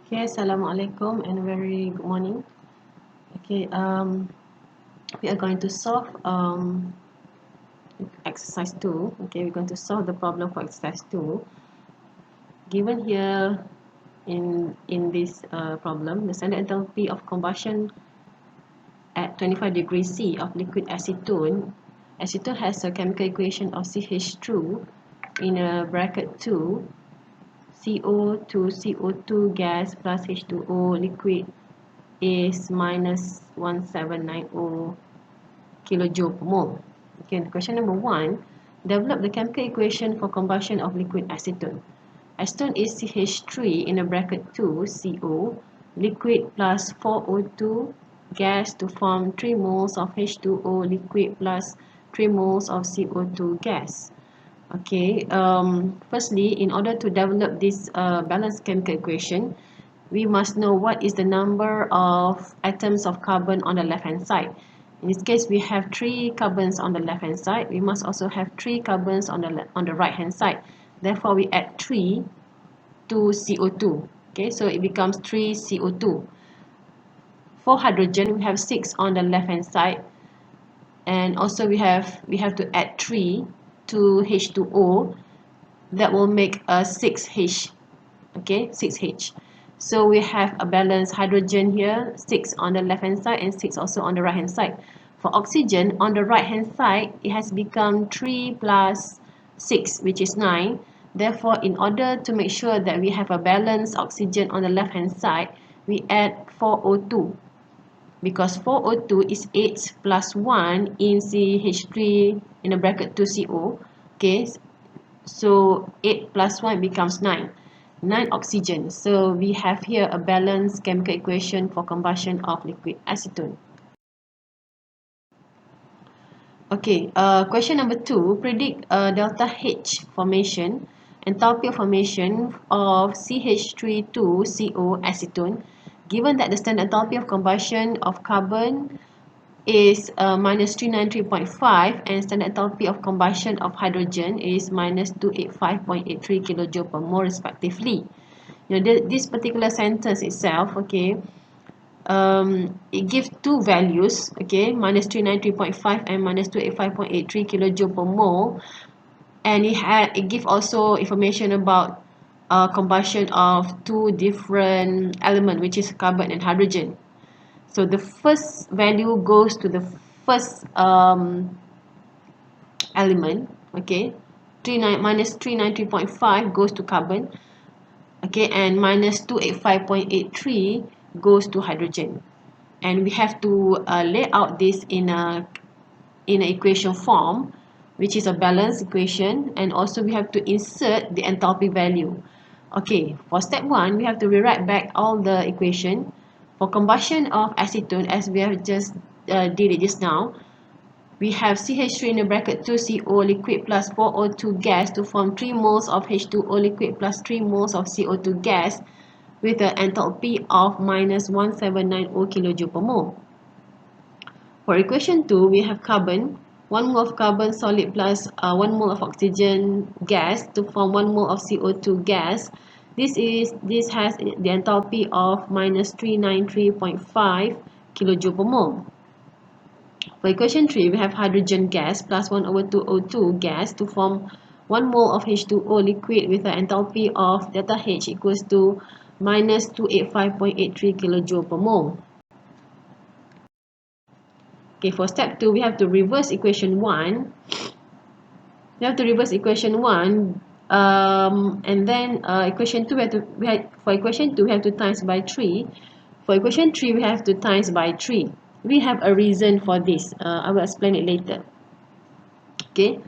Okay, Assalamualaikum and very good morning. Okay, we are going to solve exercise 2. Okay, we're going to solve the problem for exercise 2. Given here in this problem, the standard enthalpy of combustion at 25 degrees C of liquid acetone. Acetone has a chemical equation of CH2 in a bracket 2 CO to CO2 gas plus H2O liquid is minus 1790 kilojoule per mole. Okay, question number 1. Develop the chemical equation for combustion of liquid acetone. Acetone is CH3 in a bracket 2 CO liquid plus 4O2 gas to form 3 moles of H2O liquid plus 3 moles of CO2 gas. Okay, firstly, in order to develop this balanced chemical equation, we must know what is the number of atoms of carbon on the left hand side. In this case, we have 3 carbons on the left hand side. We must also have 3 carbons on the right hand side. Therefore, we add 3 to CO2. Okay, so it becomes 3 CO2. For hydrogen, we have 6 on the left hand side, and also we have to add 3 to H2O. That will make a 6H. Okay, 6H. So we have a balanced hydrogen here, 6 on the left hand side and 6 also on the right hand side. For oxygen, on the right hand side, it has become 3 plus 6, which is 9. Therefore, in order to make sure that we have a balanced oxygen on the left hand side, we add 4O2. Because 4O2 is 8 plus 1 in CH3 in the bracket 2CO. Okay, so 8 plus 1 becomes 9. 9 oxygen. So we have here a balanced chemical equation for combustion of liquid acetone. Okay, question number 2. Predict delta H formation, enthalpy of formation of CH32CO acetone, given that the standard enthalpy of combustion of carbon is minus 393.5 and standard enthalpy of combustion of hydrogen is minus 285.83 kilojoule per mole respectively. This particular sentence itself, okay, it gives two values, okay, minus 393.5 and minus 285.83 kilojoule per mole, and it gives also information about combustion of two different elements, which is carbon and hydrogen. So the first value goes to the first element, okay, minus 393.5 goes to carbon, okay, and minus 285.83 goes to hydrogen. And we have to lay out this in an equation form, which is a balanced equation, and also we have to insert the enthalpy value. Okay, for step 1, we have to rewrite back all the equation. For combustion of acetone, as we have just did it just now, we have CH3 in the bracket 2CO liquid plus 4O2 gas to form 3 moles of H2O liquid plus 3 moles of CO2 gas with an enthalpy of minus 1790 kJ per mole. For equation 2, we have carbon, 1 mole of carbon solid plus 1 mole of oxygen gas to form 1 mole of CO2 gas. This has the enthalpy of minus 393.5 kJ per mole. For equation 3, we have hydrogen gas plus 1 over 2 O2 gas to form 1 mole of H2O liquid with an enthalpy of delta H equals to minus 285.83 kJ per mole. Okay, for step 2, we have to reverse equation 1. We have to reverse equation 1, and then equation 2, for equation 2, we have to times by 3. For equation 3, we have to times by 3. We have a reason for this. I will explain it later. Okay,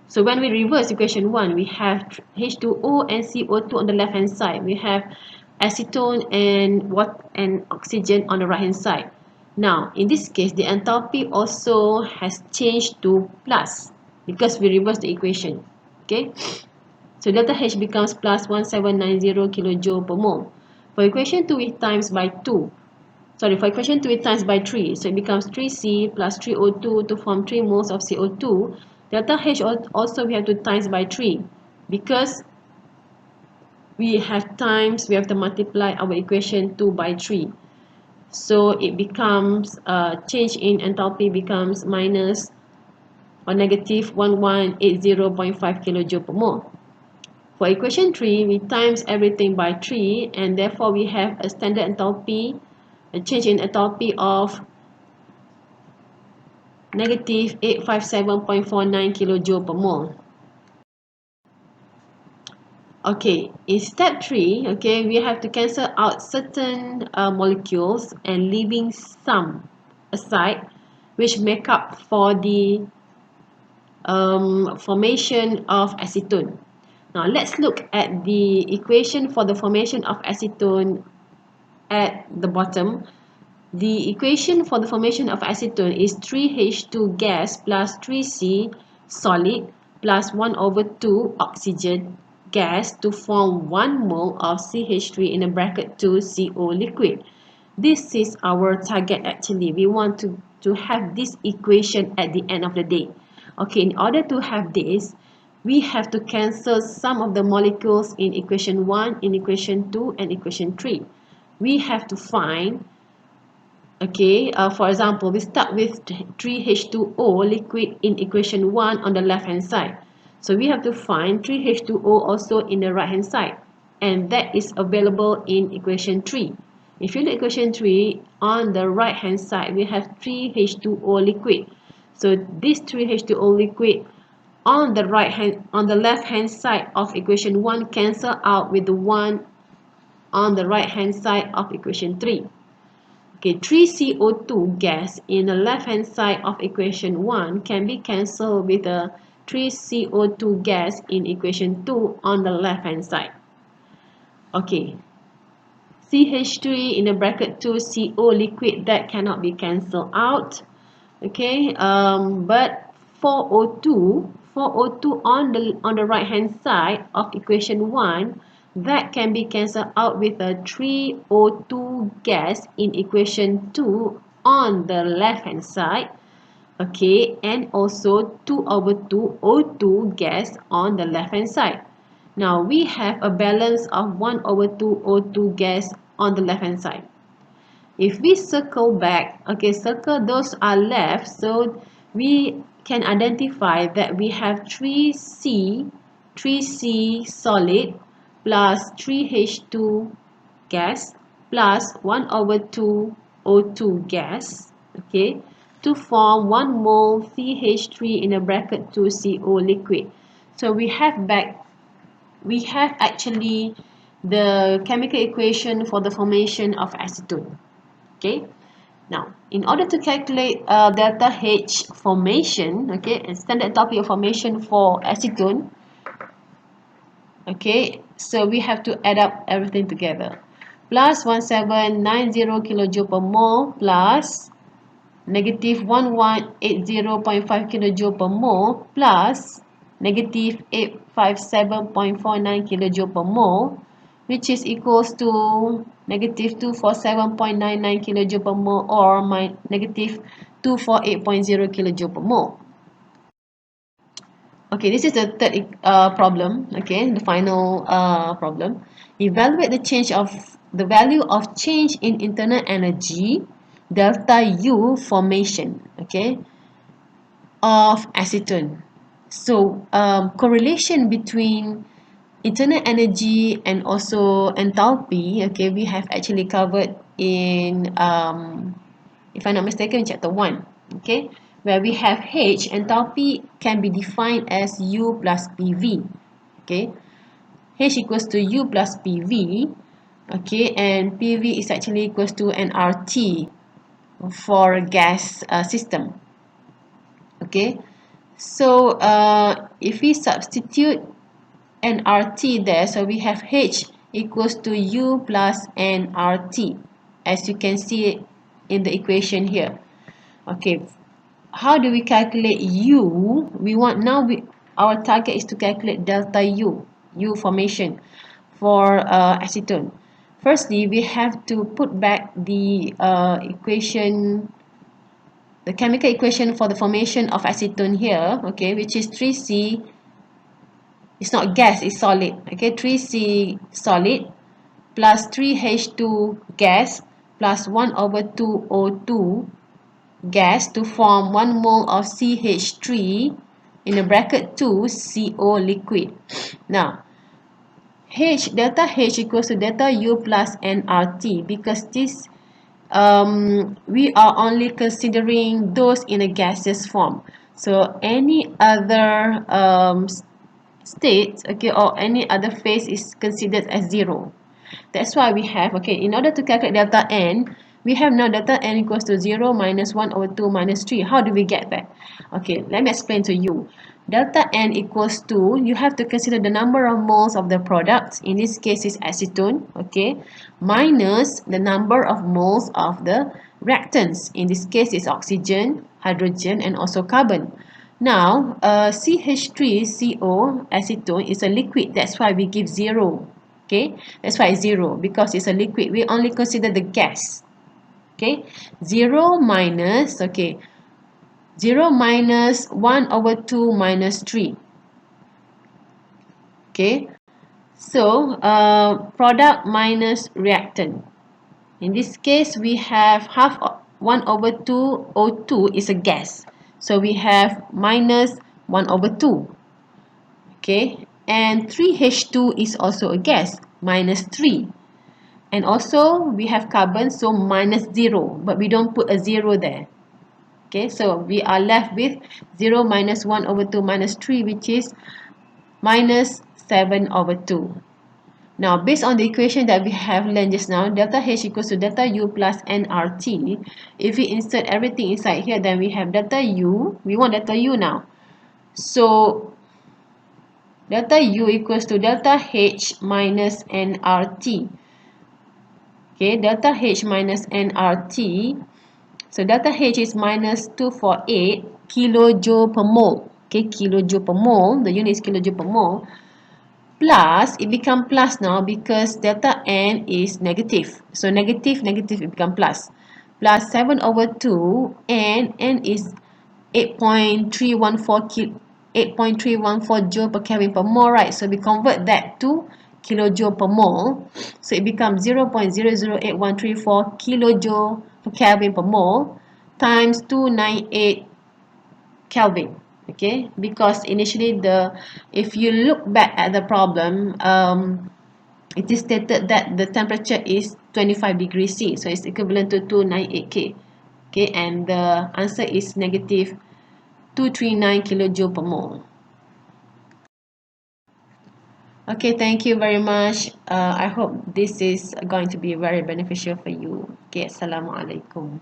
so when we reverse equation 1, we have H2O and CO2 on the left hand side. We have acetone and oxygen on the right hand side. Now, in this case, the enthalpy also has changed to plus because we reverse the equation. Okay, so delta H becomes plus 1790 kJ per mole. For equation 2, we times by 2. For equation 2, it times by 3. So it becomes 3C plus 3O2 to form 3 moles of CO2. Delta H also we have to times by 3 because we have to multiply our equation 2 by 3. So it becomes change in enthalpy becomes minus or negative 1180.5 kilojoule per mole. For equation 3, we times everything by 3, and therefore we have a standard enthalpy, a change in enthalpy of negative 857.49 kilojoule per mole. Okay, in step 3, okay, we have to cancel out certain molecules and leaving some aside, which make up for the formation of acetone. Now let's look at the equation for the formation of acetone at the bottom. The equation for the formation of acetone is 3H2 gas plus 3C solid plus 1 over 2 oxygen gas to form 1 mole of CH3 in a bracket 2 CO liquid. This is our target actually. We want to have this equation at the end of the day. Okay, in order to have this, we have to cancel some of the molecules in equation 1, in equation 2, and equation 3. We have to find, okay, for example, we start with 3H2O liquid in equation 1 on the left hand side. So we have to find 3H2O also in the right hand side, and that is available in equation 3. If you look at equation 3, on the right hand side, we have 3H2O liquid. So this 3H2O liquid on the left hand side of equation 1 cancel out with the one on the right hand side of equation 3. Okay, 3CO2 gas in the left hand side of equation 1 can be cancelled with a 3CO2 gas in equation 2 on the left hand side. Okay, CH3 in the bracket 2 CO liquid, that cannot be cancelled out. Okay, but 4O2 on the right hand side of equation 1, that can be cancelled out with a 3O2 gas in equation 2 on the left hand side. Okay, and also 2 over 2 O2 gas on the left hand side. Now we have a balance of 1 over 2 O2 gas on the left hand side. If we circle back, okay, circle those are left, so we can identify that we have 3C solid plus 3H2 gas plus 1 over 2 O2 gas, okay, to form 1 mole CH3 in a bracket 2 CO liquid. So we have actually the chemical equation for the formation of acetone. Okay, now in order to calculate delta H formation, okay, and standard enthalpy of formation for acetone, okay, so we have to add up everything together. Plus 1790 kilojoule per mole plus negative 1180.5 kilojoule per mole plus negative 857.49 kilojoule per mole, which is equals to negative 247.99 kilojoule per mole or negative 248.0 kilojoule per mole. Okay, this is the third problem. Okay, the final problem. Evaluate the value of change in internal energy delta U formation. Okay, of acetone. So correlation between internal energy and also enthalpy, okay, we have actually covered in if I'm not mistaken, chapter 1, okay, where we have H, enthalpy can be defined as U plus PV, okay, H equals to U plus PV, okay, and PV is actually equals to nRT for a gas system, okay. So if we substitute nRT there, so we have H equals to U plus nRT, as you can see in the equation here. Okay, how do we calculate U? Our target is to calculate delta U formation for acetone. Firstly, we have to put back the equation, the chemical equation for the formation of acetone here, okay, which is 3C It's not gas, it's solid. Okay, 3C solid plus 3H2 gas plus 1 over 2 O2 gas to form 1 mole of CH3 in the bracket 2 CO liquid. Now, delta H equals to delta U plus nRT, because this we are only considering those in a gaseous form. So any other state, okay, or any other phase is considered as zero. That's why we have, okay, in order to calculate delta N, we have now delta N equals to 0 minus 1 over 2 minus 3. How do we get that? Okay, let me explain to you. Delta N equals to, you have to consider the number of moles of the product, in this case is acetone, okay, minus the number of moles of the reactants, in this case is oxygen, hydrogen, and also carbon. Now, CH3CO acetone is a liquid, that's why we give 0. Okay, that's why it's 0, because it's a liquid. We only consider the gas. Okay, 0 minus, okay, 0 minus 1 over 2 minus 3. Okay, so product minus reactant. In this case, we have half 1 over 2 O2 is a gas. So we have minus 1 over 2. Okay, and 3H2 is also a gas, minus 3. And also we have carbon, so minus 0, but we don't put a 0 there. Okay, so we are left with 0 minus 1 over 2 minus 3, which is minus 7 over 2. Now, based on the equation that we have learned just now, delta H equals to delta U plus nRT. If we insert everything inside here, then we have delta U. We want delta U now. So, delta U equals to delta H minus nRT. Okay, delta H minus nRT. So delta H is minus 248 kilojoule per mole. Okay, kilojoule per mole. The unit is kilojoule per mole. Plus, it become plus now because delta N is negative. So negative, negative, it become plus. Plus 7 over 2, and N is 8.314 joule per Kelvin per mole, right? So we convert that to kilojoule per mole. So it becomes 0.008134 kilojoule per Kelvin per mole times 298 Kelvin. Okay, because initially if you look back at the problem, it is stated that the temperature is 25 degrees C, so it's equivalent to 298 K. Okay, and the answer is negative 239 kilojoule per mole. Okay, thank you very much. I hope this is going to be very beneficial for you. Okay, Assalamualaikum.